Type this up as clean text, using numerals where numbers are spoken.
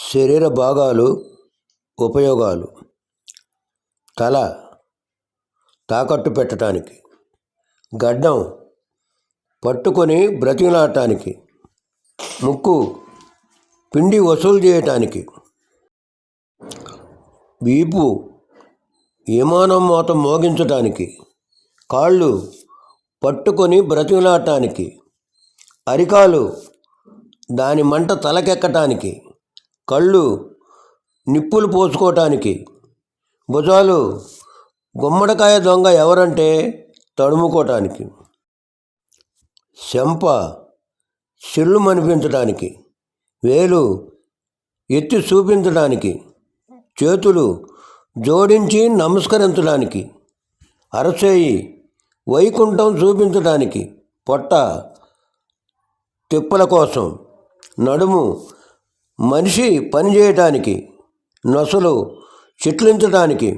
శరీర భాగాలు ఉపయోగాలు: తల తాకట్టు పెట్టడానికి, గడ్డం పట్టుకొని బ్రతిమలాడటానికి, ముక్కు పిండి వసూలు చేయటానికి, వీపు విమానం మోత మోగించటానికి, కాళ్ళు పట్టుకొని బ్రతిమలాడటానికి, అరికాలు దాని మంట తలకెక్కటానికి, కళ్ళు నిప్పులు పోసుకోవటానికి, భుజాలు గుమ్మడికాయ దొంగ ఎవరంటే తడుముకోవటానికి, చెంప చెల్లు మనిపించడానికి, వేలు ఎత్తి చూపించడానికి, చేతులు జోడించి నమస్కరించడానికి, అరచేయి వైకుంఠం చూపించడానికి, పొట్ట తిప్పల కోసం, నడుము మనిషి పనిచేయటానికి, నొసలు చిట్లించడానికి,